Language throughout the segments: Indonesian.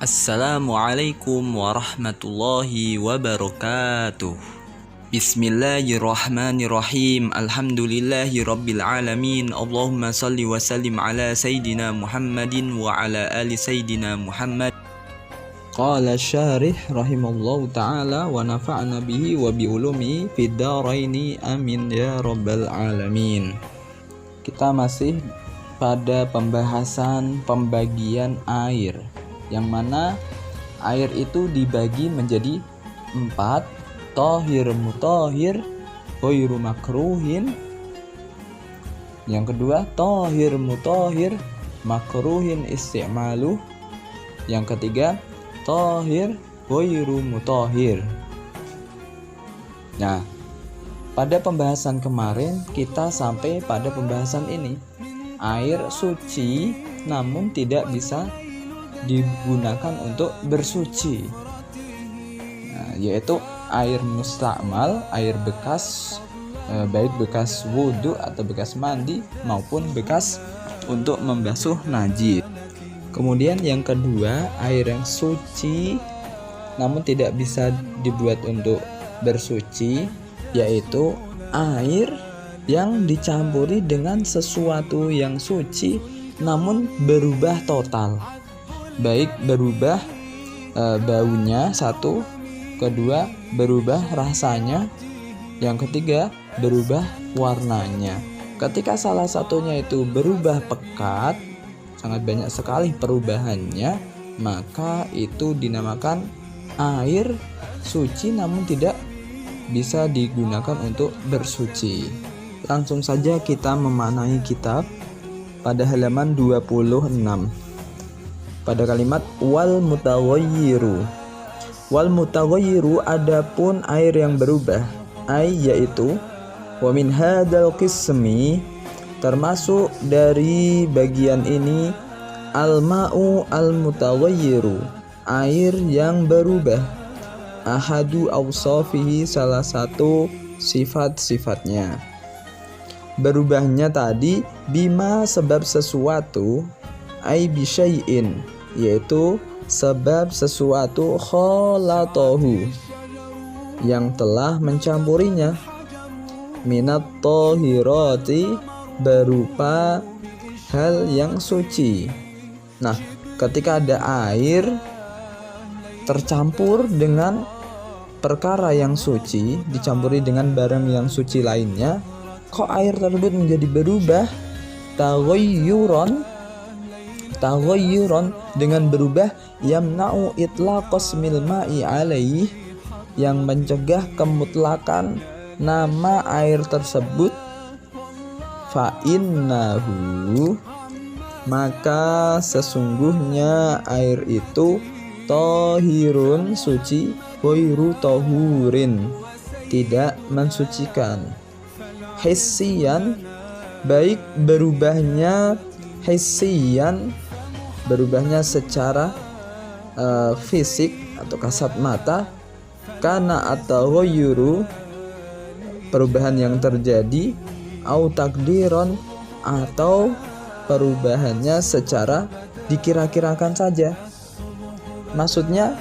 Assalamualaikum warahmatullahi wabarakatuh. Bismillahirrahmanirrahim. Alhamdulillahi rabbil alamin. Allahumma salli wa sallim ala Sayyidina Muhammadin wa ala ali Sayyidina Muhammad. Qala syarih rahimallahu ta'ala wa nafa'na bihi wa bi ulumi fid dharaini amin ya rabbal alamin. Kita masih pada pembahasan pembagian air, yang mana air itu dibagi menjadi 4: tohir mutohir, ghairu makruhin. Yang kedua, tohir mutohir, makruhin isti'maluh. Yang ketiga, tohir ghairu mutohir. Nah, pada pembahasan kemarin kita sampai pada pembahasan ini. Air suci namun tidak bisa digunakan untuk bersuci, yaitu air mustakmal, air bekas, baik bekas wudhu atau bekas mandi maupun bekas untuk membasuh najis. Kemudian yang kedua, air yang suci namun tidak bisa dibuat untuk bersuci, yaitu air yang dicampuri dengan sesuatu yang suci namun berubah total, baik berubah baunya satu, kedua berubah rasanya, yang ketiga berubah warnanya. Ketika salah satunya itu berubah pekat, sangat banyak sekali perubahannya, maka itu dinamakan air suci namun tidak bisa digunakan untuk bersuci. Langsung saja kita memaknai kitab pada halaman 26. Pada kalimat wal mutaghayyiru. Wal mutaghayyiru, adapun air yang berubah, yaitu wa min hadzal qismi, termasuk dari bagian ini, al ma'u al mutaghayyiru, air yang berubah, ahadu awsafihi, salah satu sifat-sifatnya. Berubahnya tadi bima, sebab sesuatu, bisyai'in, yaitu sebab sesuatu, khalatohu, yang telah mencampurinya, minat tohirati, berupa hal yang suci. Nah, ketika ada air tercampur dengan perkara yang suci, dicampuri dengan barang yang suci lainnya, kok air tersebut menjadi berubah? Taghayyuran, dengan berubah, yamna'u itlaqas mil ma'i alaih, yang mencegah kemutlakan nama air tersebut, fa innahu, maka sesungguhnya air itu, tohirun, suci, ghairu tohurin, tidak mensucikan, hissiyan, baik berubahnya hissiyan, berubahnya secara fisik atau kasat mata, kana atau ghayyuru, perubahan yang terjadi, au takdiron, atau perubahannya secara dikira-kirakan saja. Maksudnya,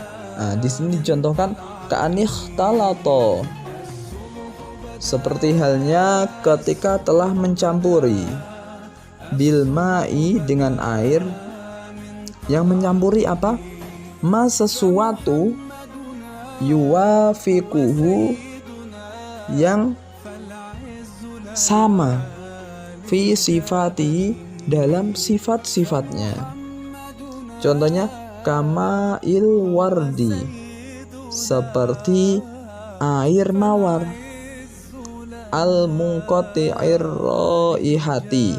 di sini dicontohkan ka'anihtalato, seperti halnya ketika telah mencampuri, bil ma'i, dengan air, yang mencampuri apa? Ma, sesuatu, yuwafiquhu, yang sama, fi sifati, dalam sifat-sifatnya. Contohnya kama il wardi, seperti air mawar, al munqati'ir raihati,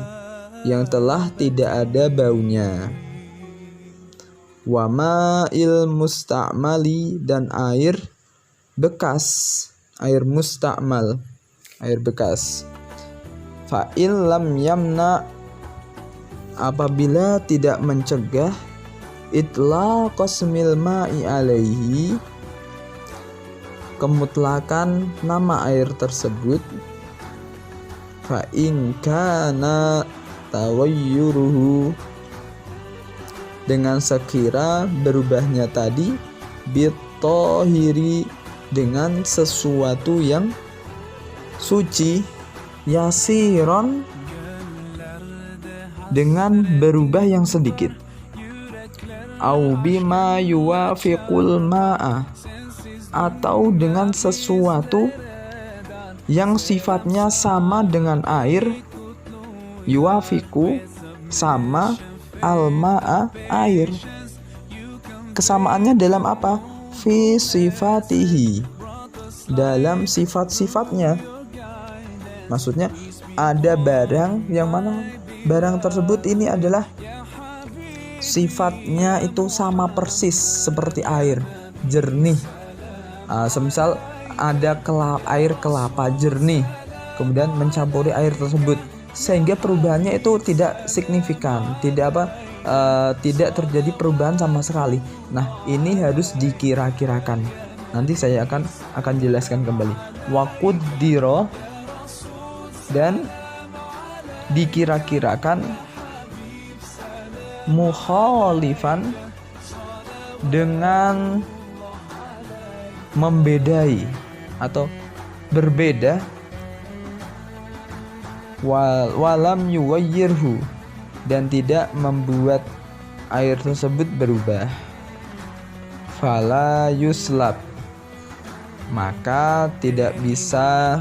yang telah tidak ada baunya, wa ma'il musta'mali, dan air bekas, air mustakmal, air bekas, fa in lam yamna, apabila tidak mencegah, itlaqas mil ma'i alaihi, kemutlakan nama air tersebut, fa in kana taghayyuruhu, dengan sekira berubahnya tadi bitohiri dengan sesuatu yang suci, yasiron dengan berubah yang sedikit, au bima yuwafiqul ma'a atau dengan sesuatu yang sifatnya sama dengan air, yuwafiqu sama, al-ma'a air. Kesamaannya dalam apa? Fi sifatihi, dalam sifat-sifatnya. Maksudnya ada barang yang mana barang tersebut ini adalah sifatnya itu sama persis seperti air, jernih. Semisal ada air kelapa jernih, kemudian mencampuri air tersebut, sehingga perubahannya itu tidak signifikan, tidak terjadi perubahan sama sekali. Nah, ini harus dikira-kirakan. Nanti saya akan jelaskan kembali. Waqudiro, dan dikira-kirakan, mukhalifan dengan membedai atau berbeda, walam yuwayyirhu, dan tidak membuat air tersebut berubah, fala yuslab, maka tidak bisa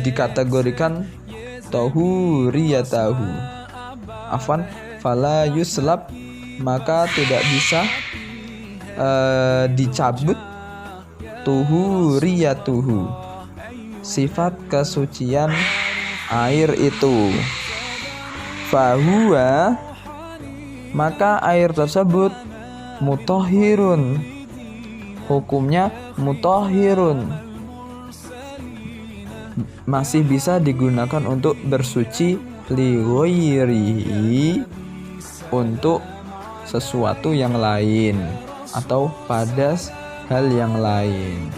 dikategorikan tahuriyatahu. Afwan, fala yuslab, maka tidak bisa dicabut tuhuriyatuhu, sifat kesucian air itu. Fahuwa, maka air tersebut mutahhirun, hukumnya mutahhirun, masih bisa digunakan untuk bersuci, li ghairihi, untuk sesuatu yang lain atau pada hal yang lain.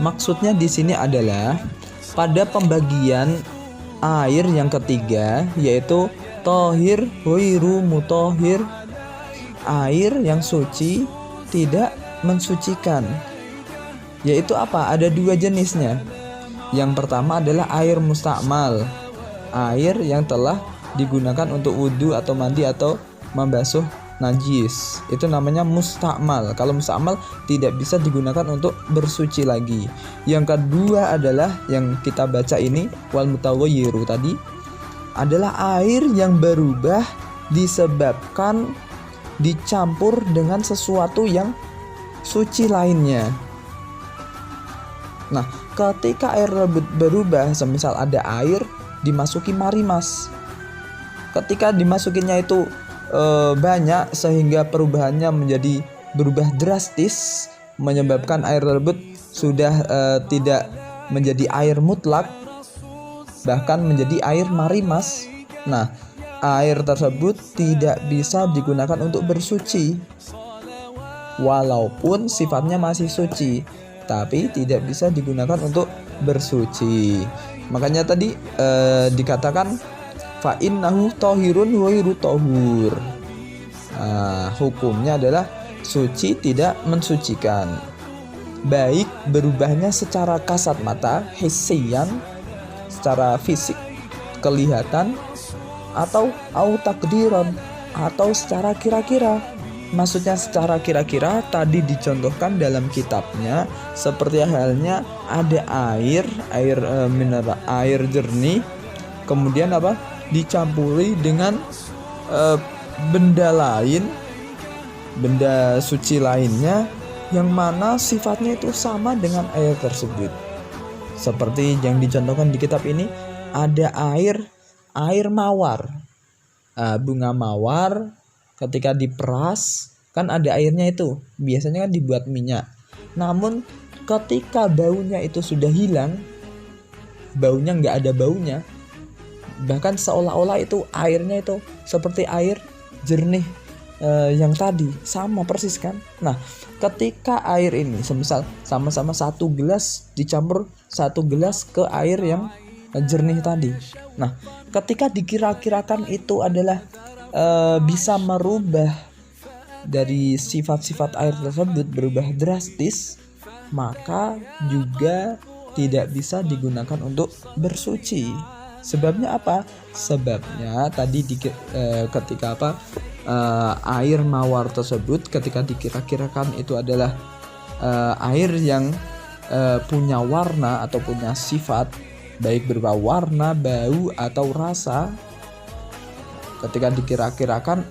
Maksudnya di sini adalah pada pembagian air yang ketiga, yaitu tohir ghairu mutahhir, air yang suci tidak mensucikan. Yaitu apa? Ada dua jenisnya. Yang pertama adalah air mustakmal, air yang telah digunakan untuk wudhu atau mandi atau membasuh najis. Itu namanya mustakmal. Kalau mustakmal tidak bisa digunakan untuk bersuci lagi. Yang kedua adalah yang kita baca ini, wal mutaghayyiru tadi, adalah air yang berubah disebabkan dicampur dengan sesuatu yang suci lainnya. Nah, ketika air berubah, semisal ada air dimasuki marimas, ketika dimasukinya itu banyak sehingga perubahannya menjadi berubah drastis, menyebabkan air tersebut sudah tidak menjadi air mutlak, bahkan menjadi air marimas. Nah, air tersebut tidak bisa digunakan untuk bersuci, walaupun sifatnya masih suci, tapi tidak bisa digunakan untuk bersuci. Makanya tadi dikatakan fa innahu tahirun ghairu tahur. Hukumnya adalah suci tidak mensucikan, baik berubahnya secara kasat mata, hissiyan, secara fisik kelihatan, atau au takdiran, atau secara kira-kira. Maksudnya secara kira-kira tadi dicontohkan dalam kitabnya, seperti halnya ada air mineral, air jernih, kemudian apa? Dicampuri dengan benda lain, benda suci lainnya, yang mana sifatnya itu sama dengan air tersebut. Seperti yang dicontohkan di kitab ini, ada air mawar, bunga mawar. Ketika diperas kan ada airnya, itu biasanya kan dibuat minyak. Namun ketika baunya itu sudah hilang, baunya nggak ada baunya, bahkan seolah-olah itu airnya itu seperti air jernih yang tadi, sama persis kan. Nah, ketika air ini semisal sama-sama satu gelas dicampur satu gelas ke air yang jernih tadi. Nah, ketika dikira-kirakan itu adalah bisa merubah dari sifat-sifat air tersebut berubah drastis, maka juga tidak bisa digunakan untuk bersuci. Sebabnya apa? Sebabnya tadi ketika air mawar tersebut ketika dikira-kirakan itu adalah air yang punya warna atau punya sifat baik berupa warna, bau atau rasa. Ketika dikira-kirakan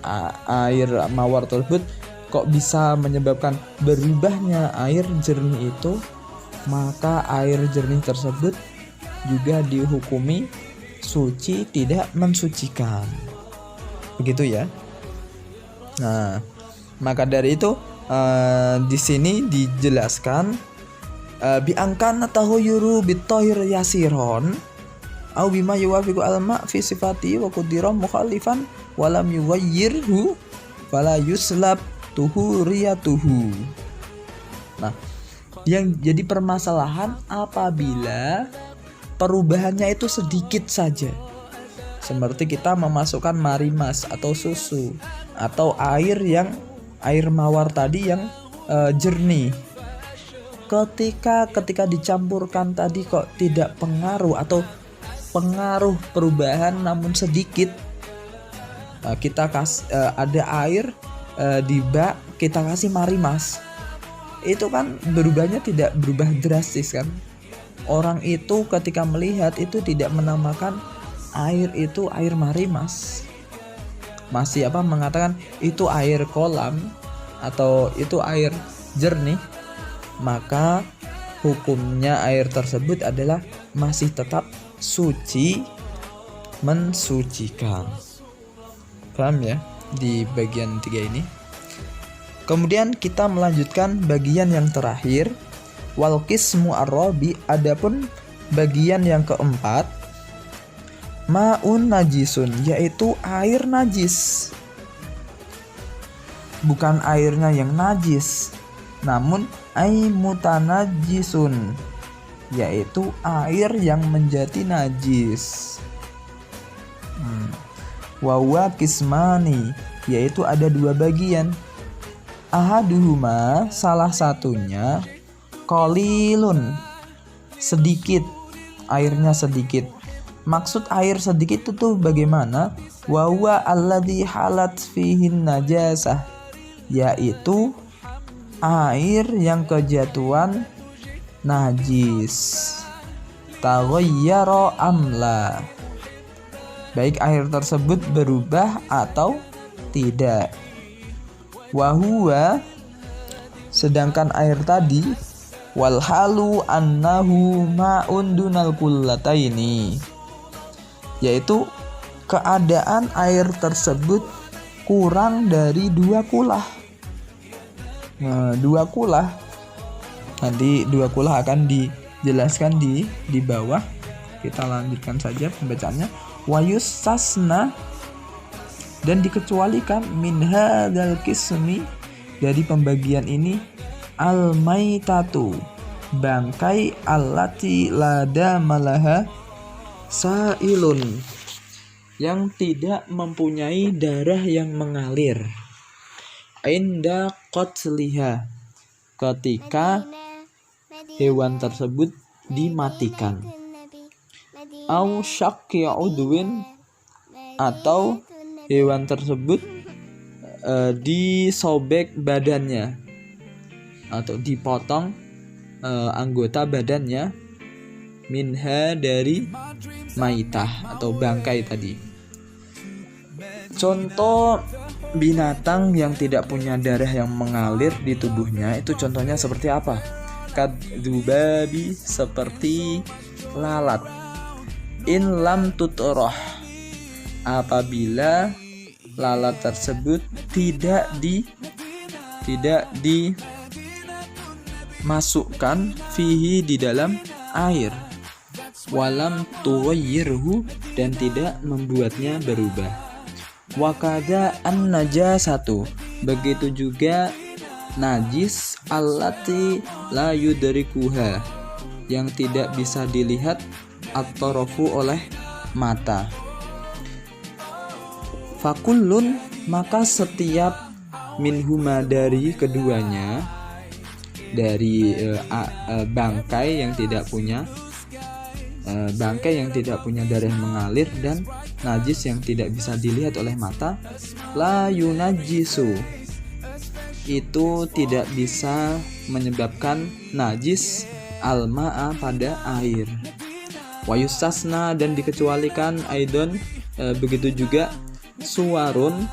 air mawar tersebut kok bisa menyebabkan berubahnya air jernih itu, maka air jernih tersebut juga dihukumi suci, tidak mensucikan. Begitu ya. Nah, maka dari itu di sini dijelaskan biangkana tahayyuru bitahir yasiron au bima yuwafiqu alma fi sifati wa qudira mukhalifan wa lam yughayyirhu fala yuslab tuhuriyatuhu. Nah, yang jadi permasalahan apabila perubahannya itu sedikit saja. Seperti kita memasukkan marimas atau susu atau air mawar tadi yang jernih. Ketika dicampurkan tadi kok tidak pengaruh atau pengaruh perubahan namun sedikit, kita ada air di bak, kita kasih marimas, itu kan berubahnya tidak berubah drastis kan. Orang itu ketika melihat itu tidak menamakan air itu air marimas, masih mengatakan itu air kolam atau itu air jernih, maka hukumnya air tersebut adalah masih tetap suci, mensucikan. Paham ya di bagian 3 ini? Kemudian kita melanjutkan bagian yang terakhir, wal qismu ar-rabi, adapun bagian yang keempat, ma'un najisun, yaitu air najis. Bukan airnya yang najis, namun mutanajjisun, yaitu air yang menjadi najis. Wawa kismani, yaitu ada 2 bagian. Ahaduhuma, salah satunya, qalilun, sedikit, airnya sedikit. Maksud air sedikit itu bagaimana? Wawa alladhi halat fihin najasah, yaitu air yang kejatuhan najis. Taghayyara amla, baik air tersebut berubah atau tidak. Wahuwa, sedangkan air tadi, walhalu annahu ma'un dunal kullataini, yaitu keadaan air tersebut kurang dari 2 kulah. 2 kulah. Nanti 2 kulah akan dijelaskan di bawah. Kita lanjutkan saja pembacaannya. Wayus sasna, dan dikecualikan min hadzal qismi, dari pembagian ini, al maitatu, bangkai, allati lada malaha sailun, yang tidak mempunyai darah yang mengalir. Inda qatliha, ketika hewan tersebut dimatikan. Au syaqi udwin, atau hewan tersebut disobek badannya atau dipotong anggota badannya, minha, dari maitah atau bangkai tadi. Contoh binatang yang tidak punya darah yang mengalir di tubuhnya itu contohnya seperti apa? Kadzubabi, seperti lalat. In lam tutroh, apabila lalat tersebut tidak dimasukkan fihi, di dalam air, walam tughayyirhu, dan tidak membuatnya berubah. Wakada an najasatu, begitu juga najis, allati la yudrikuha, yang tidak bisa dilihat at-tarafu oleh mata. Fakullun, maka setiap minhuma dari keduanya, dari bangkai yang tidak punya darah yang mengalir dan najis yang tidak bisa dilihat oleh mata, la yunajisu, itu tidak bisa menyebabkan najis al-ma'a pada air. Wa yustasna, dan dikecualikan aidon begitu juga suwarun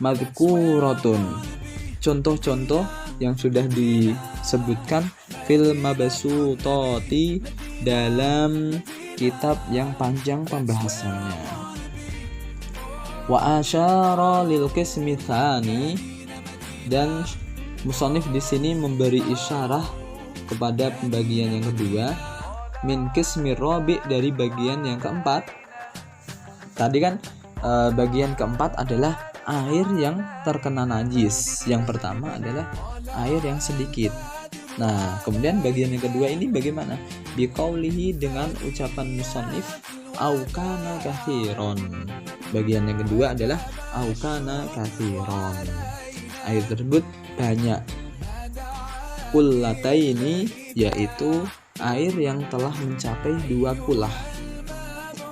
madhkuratun, contoh-contoh yang sudah disebutkan fil mabsutati, dalam kitab yang panjang pembahasannya. Wa asyara lil qismi tsani, dan musannif di sini memberi isyarah kepada pembagian yang kedua, min qismi rabi, dari bagian yang keempat. Tadi kan bagian keempat adalah air yang terkena najis. Yang pertama adalah air yang sedikit. Nah, kemudian bagian yang kedua ini bagaimana? Biqaulihi, dengan ucapan musannif, au kana katsiron. Bagian yang kedua adalah au kana katsiron, air tersebut banyak. Kullataini, yaitu air yang telah mencapai 2 kulah.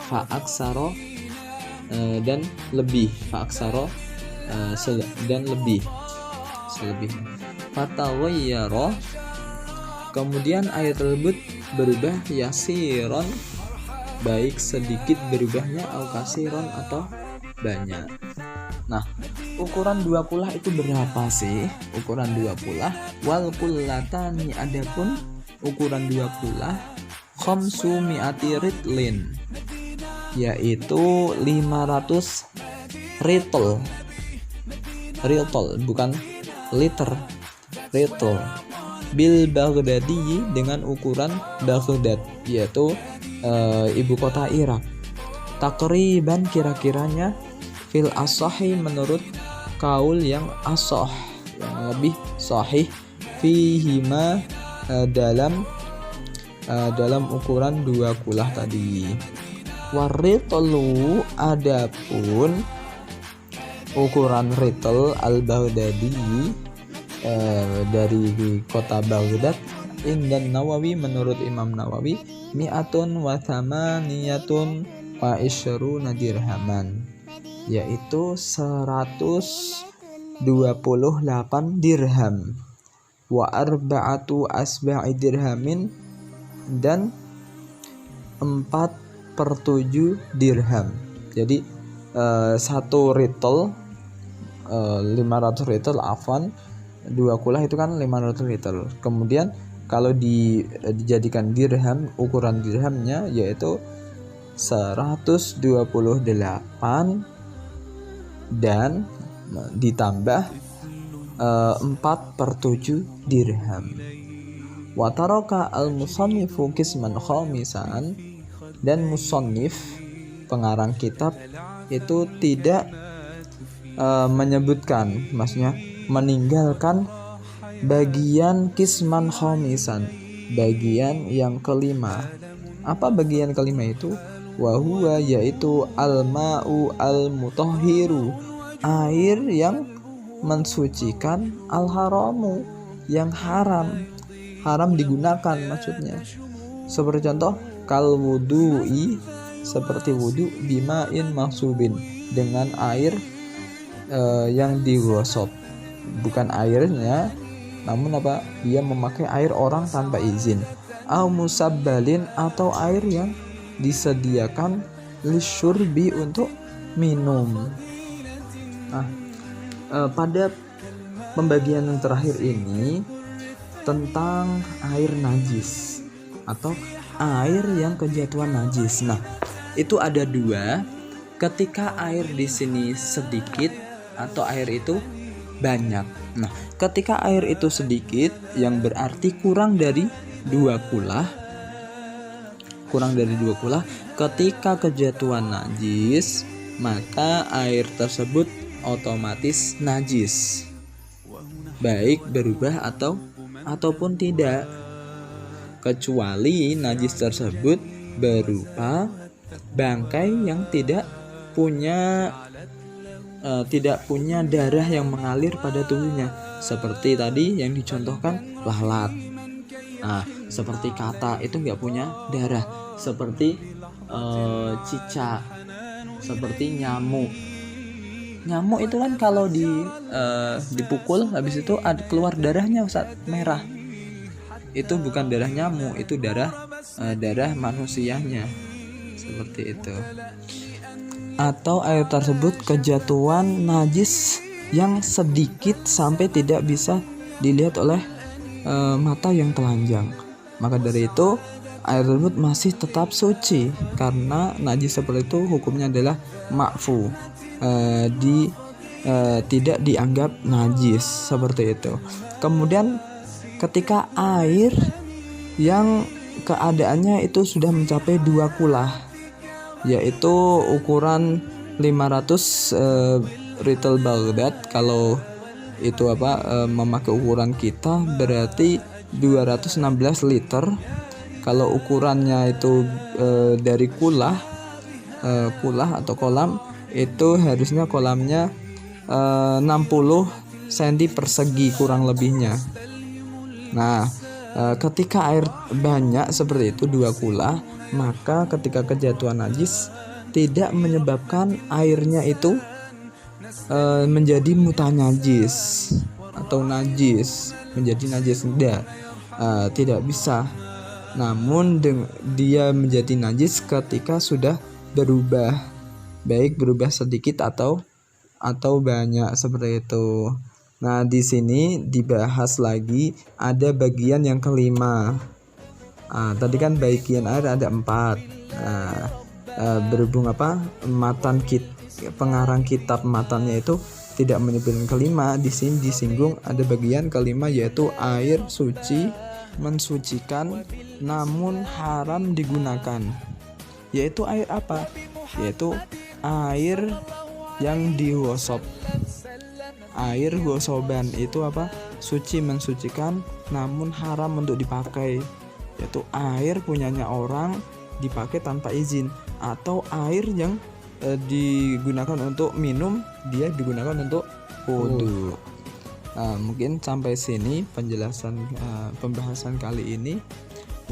Fa'aksaro, dan lebih. Fa'aksaro, dan lebih, selebih. Fatawayyaro, kemudian air tersebut berubah, yasiron, baik sedikit berubahnya, au kasiron, atau banyak. Nah, ukuran 2 kulah itu berapa sih? Ukuran 2 kulah, wal kullatani, adapun ukuran 2 kulah, khamsu mi'ati ritlin, yaitu 500 ritl, bukan liter, ritl. Bil Baghdadi, dengan ukuran Baghdad, yaitu ibu kota Irak. Takriban, kira-kiranya, fil asahi, menurut kaul yang asah, yang lebih sahih, fihima, dalam ukuran 2 kulah tadi. Waritlu, adapun ukuran ritl al-Baghdadi dari kota Baghdad, indan Nawawi, menurut Imam Nawawi, mi'atun wa thamaniyatun wa isyruna dirhaman, yaitu 128 dirham, wa arba'atu asba'i dirhamin, dan 4/7 dirham. Jadi 1 ritl, 500 ritl, 2 kulah itu kan 500 ritl. Kemudian kalau dijadikan dirham, ukuran dirhamnya yaitu 128 dan ditambah 4/7 dirham. Wa taraka al-musannifu qisman khamisan, dan musannif, pengarang kitab, itu tidak menyebutkan, maksudnya meninggalkan bagian qisman khamisan, bagian yang kelima. Apa bagian kelima itu? Wa huwa, yaitu al-ma'u al-mutahhiru, air yang mensucikan, al-haramu, yang haram digunakan maksudnya. Seperti contoh, kal wudu'i, seperti wudu, bima'in mahsubin, dengan air yang digosok, bukan airnya, namun apa, dia memakai air orang tanpa izin. Au musabbalin, atau air yang disediakan lisyurbi, untuk minum. Nah, pada pembagian yang terakhir ini tentang air najis atau air yang kejatuhan najis. Nah, itu ada 2. Ketika air di sini sedikit atau air itu banyak. Nah, ketika air itu sedikit, yang berarti kurang dari 2 kulah. Ketika kejatuhan najis, maka air tersebut otomatis najis, baik berubah ataupun tidak, kecuali najis tersebut berupa bangkai yang tidak punya darah yang mengalir pada tubuhnya, seperti tadi yang dicontohkan lalat. Nah, seperti kata itu nggak punya darah, seperti cicak, seperti nyamuk. Nyamuk itu kan kalau dipukul habis itu keluar darahnya, Ustaz, merah. Itu bukan darah nyamuk, itu darah manusianya, seperti itu. Atau air tersebut kejatuhan najis yang sedikit sampai tidak bisa dilihat oleh mata yang telanjang. Maka dari itu air tersebut masih tetap suci, karena najis seperti itu hukumnya adalah ma'fu, tidak dianggap najis, seperti itu. Kemudian ketika air yang keadaannya itu sudah mencapai 2 kulah, yaitu ukuran 500 ritel Baghdad. Kalau itu memakai ukuran kita berarti 216 liter. Kalau ukurannya itu dari kulah atau kolam, itu harusnya kolamnya 60 cm persegi kurang lebihnya. Nah, ketika air banyak seperti itu 2 kulah, maka ketika kejatuhan najis tidak menyebabkan airnya itu menjadi mutanajis atau najis, menjadi najis, tidak bisa. Namun dia menjadi najis ketika sudah berubah, baik berubah sedikit atau banyak, seperti itu. Nah, di sini dibahas lagi ada bagian yang kelima. Tadi kan bagian air ada 4. Berhubung pengarang kitab matannya itu tidak menyebutkan kelima, di sini disinggung ada bagian kelima, yaitu air suci mensucikan namun haram digunakan. Yaitu air apa? Yaitu air yang digosok. Air gosoban itu suci mensucikan namun haram untuk dipakai, yaitu air punyanya orang dipakai tanpa izin, atau air yang digunakan untuk minum dia digunakan untuk wudu. Mungkin sampai sini penjelasan pembahasan kali ini.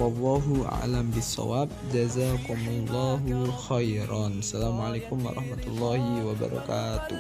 Wallahu a'lam bishawab. Jazakumullahu khairan. Assalamualaikum warahmatullahi wabarakatuh.